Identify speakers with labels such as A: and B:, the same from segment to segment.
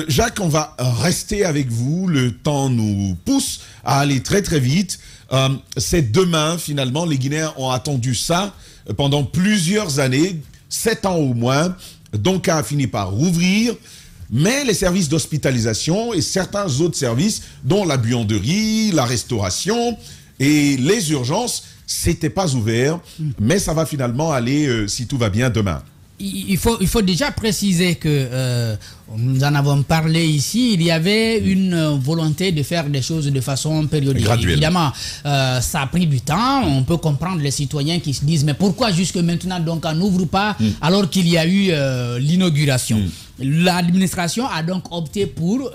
A: Jacques, on va rester avec vous. Le temps nous pousse à aller très très vite. C'est demain, finalement. Les Guinéens ont attendu ça pendant plusieurs années, 7 ans au moins. Donc, a fini par rouvrir. Mais les services d'hospitalisation et certains autres services, dont la buanderie, la restauration et les urgences, c'était pas ouvert. Mais ça va finalement aller, si tout va bien, demain.
B: Il faut déjà préciser que nous en avons parlé ici, il y avait une volonté de faire des choses de façon périodique.
A: Graduelle.
B: Évidemment, ça a pris du temps. On peut comprendre les citoyens qui se disent mais pourquoi jusque maintenant donc on n'ouvre pas alors qu'il y a eu l'inauguration. L'administration a donc opté pour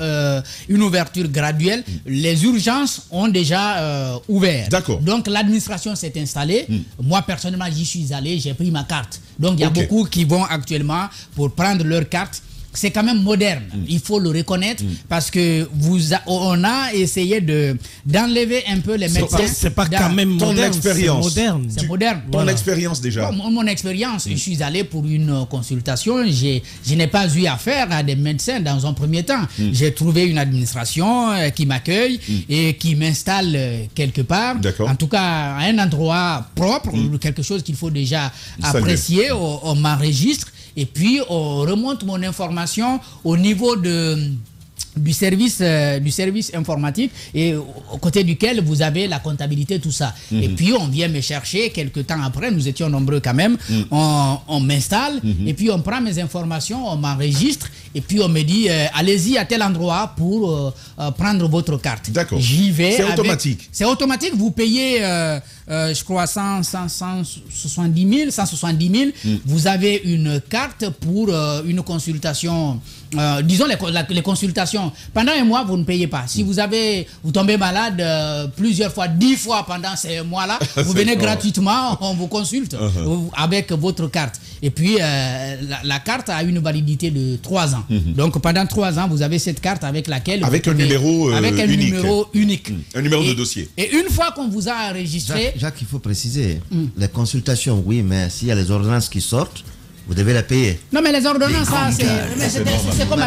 B: une ouverture graduelle. Les urgences ont déjà ouvert.
A: D'accord.
B: Donc l'administration s'est installée. Moi personnellement j'y suis allé, j'ai pris ma carte. Donc il y a beaucoup qui vont actuellement pour prendre leur carte. C'est quand même moderne, il faut le reconnaître, parce que on a essayé d'enlever un peu les médecins.
C: C'est pas quand même moderne, c'est moderne.
B: C'est moderne.
A: Ton expérience déjà.
B: Mon expérience, je suis allé pour une consultation, je n'ai pas eu affaire à des médecins dans un premier temps. J'ai trouvé une administration qui m'accueille et qui m'installe quelque part. En tout cas, à un endroit propre, quelque chose qu'il faut déjà apprécier. On m'enregistre. Et puis, on remonte mon information au niveau du service informatique et au côté duquel vous avez la comptabilité, tout ça. Et puis, on vient me chercher quelques temps après, nous étions nombreux quand même, on m'installe et puis on prend mes informations, on m'enregistre et puis on me dit, allez-y à tel endroit pour prendre votre carte.
A: D'accord.
B: J'y vais.
A: C'est automatique.
B: C'est automatique, vous payez... je crois 170 000, vous avez une carte pour une consultation, disons les consultations. Pendant un mois, vous ne payez pas. Si vous tombez malade plusieurs fois, 10 fois pendant ces mois-là, vous venez gratuitement, on vous consulte avec votre carte. Et puis, la carte a une validité de 3 ans. Donc, pendant 3 ans, vous avez cette carte avec laquelle...
A: Avec un numéro unique.
B: Numéro unique.
A: Un numéro de dossier.
B: Et une fois qu'on vous a enregistré...
D: Jacques, il faut préciser, les consultations, oui, mais s'il y a les ordonnances qui sortent, vous devez les payer.
B: Non, mais les ordonnances, c'est comme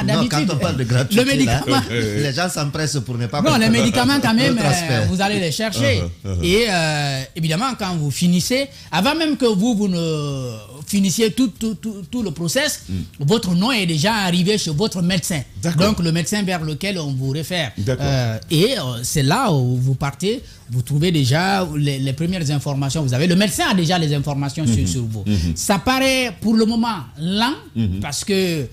B: d'habitude.
D: Quand on parle de gratuité, le médicament, les gens s'empressent pour ne pas...
B: Non, les médicaments, quand même, vous allez les chercher. Et évidemment, quand vous finissez, avant même que vous ne finissiez tout le process, votre nom est déjà arrivé chez votre médecin. Donc, le médecin vers lequel on vous réfère. Et c'est là où vous partez, vous trouvez déjà les premières informations. Vous avez, le médecin a déjà les informations sur vous. Ça paraît pour le moment lent parce que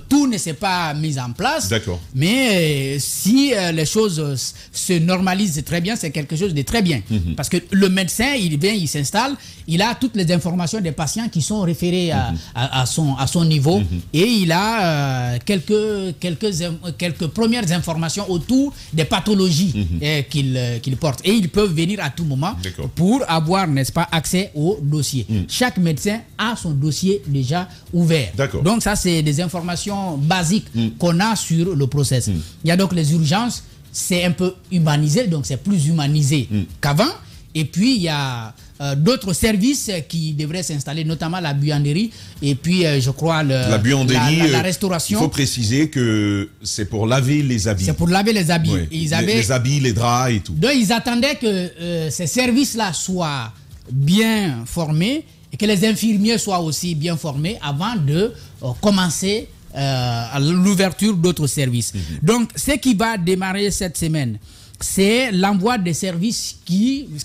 B: tout ne s'est pas mis en place. Mais si les choses se normalisent très bien, c'est quelque chose de très bien. Parce que le médecin, il vient, il s'installe, il a toutes les informations des patients qui sont référés à son niveau et il a quelques premières informations autour des pathologies qu'il porte. Et ils peuvent venir à tout moment pour avoir, n'est-ce pas, accès au dossier. Chaque médecin a son dossier déjà ouvert. Donc ça, c'est des informations basiques qu'on a sur le process. Il y a donc les urgences, c'est un peu humanisé, donc c'est plus humanisé qu'avant. Et puis, il y a d'autres services qui devraient s'installer, notamment la buanderie et puis, je crois, la buanderie, la restauration.
A: Il faut préciser que c'est pour laver les habits.
B: C'est pour laver les habits.
A: Oui. Les habits, les draps et tout.
B: Donc, ils attendaient que ces services-là soient bien formés et que les infirmiers soient aussi bien formés avant de commencer à l'ouverture d'autres services. Donc, ce qui va démarrer cette semaine, c'est l'envoi des services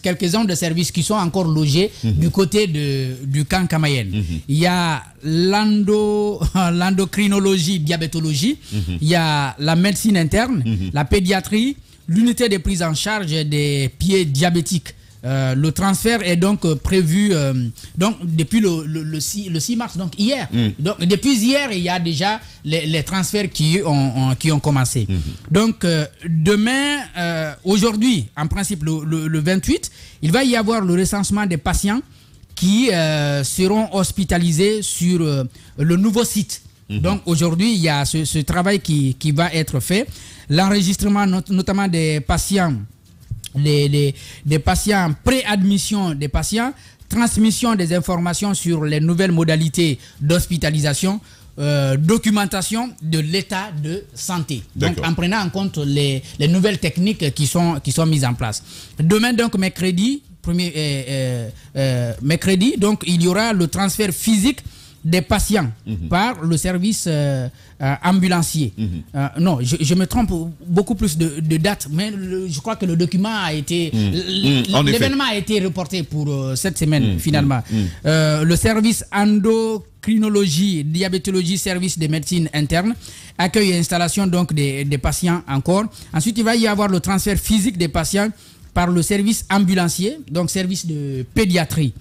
B: quelques-uns de services qui sont encore logés du côté du camp Kamayenne. Il y a l'endocrinologie, diabétologie, il y a la médecine interne, la pédiatrie, l'unité de prise en charge des pieds diabétiques. Le transfert est donc prévu donc depuis le 6 mars, donc hier. Donc depuis hier, il y a déjà les transferts qui ont commencé. Donc demain, aujourd'hui, en principe le 28, il va y avoir le recensement des patients qui seront hospitalisés sur le nouveau site. Donc aujourd'hui, il y a ce travail qui va être fait. L'enregistrement notamment des patients, des patients, préadmission des patients, transmission des informations sur les nouvelles modalités d'hospitalisation, documentation de l'état de santé. Donc, en prenant en compte les nouvelles techniques qui sont mises en place. Demain, donc, mercredi, donc, il y aura le transfert physique des patients par le service ambulancier. Non, je me trompe beaucoup plus de dates, mais je crois que le document a été... L'événement a été reporté pour cette semaine, finalement. Le service endocrinologie, diabétologie, service de médecine interne, accueil et installation donc des patients encore. Ensuite, il va y avoir le transfert physique des patients par le service ambulancier, donc service de pédiatrie.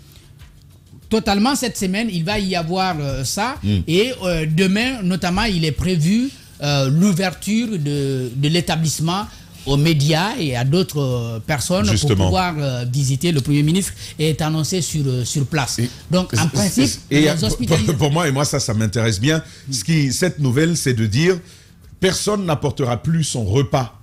B: Totalement, cette semaine, il va y avoir ça. Et demain, notamment, il est prévu l'ouverture de l'établissement aux médias et à d'autres personnes pour pouvoir visiter. Le Premier ministre est annoncé sur place. Donc, en principe,
A: pour moi, ça m'intéresse bien. Cette nouvelle, c'est de dire personne n'apportera plus son repas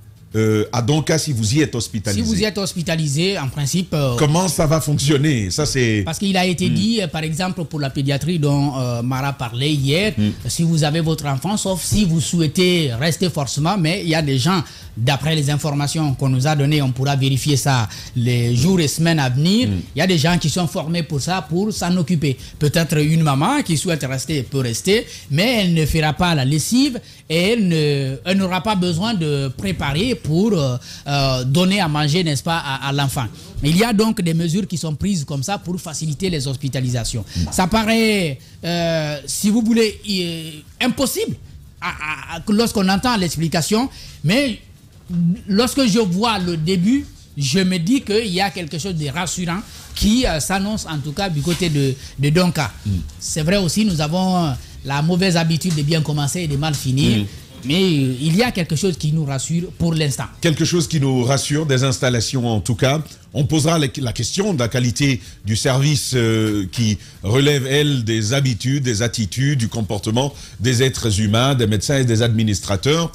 A: à Donka si vous y êtes hospitalisé.
B: Si vous y êtes hospitalisé, en principe...
A: comment ça va fonctionner? Ça, c'est...
B: Parce qu'il a été dit, par exemple, pour la pédiatrie dont Mara parlait hier, si vous avez votre enfant, sauf si vous souhaitez rester forcément, mais il y a des gens, d'après les informations qu'on nous a données, on pourra vérifier ça les jours et semaines à venir, il y a des gens qui sont formés pour ça, pour s'en occuper. Peut-être une maman qui souhaite rester peut rester, mais elle ne fera pas la lessive et elle n'aura pas besoin de préparer pour donner à manger, n'est-ce pas, à l'enfant. Il y a donc des mesures qui sont prises comme ça pour faciliter les hospitalisations. Ça paraît, si vous voulez, impossible lorsqu'on entend l'explication, mais lorsque je vois le début, je me dis qu'il y a quelque chose de rassurant qui s'annonce en tout cas du côté de Donka. C'est vrai aussi, nous avons la mauvaise habitude de bien commencer et de mal finir. Mais il y a quelque chose qui nous rassure pour l'instant.
A: Quelque chose qui nous rassure, des installations en tout cas. On posera la question de la qualité du service qui relève, elle, des habitudes, des attitudes, du comportement des êtres humains, des médecins et des administrateurs.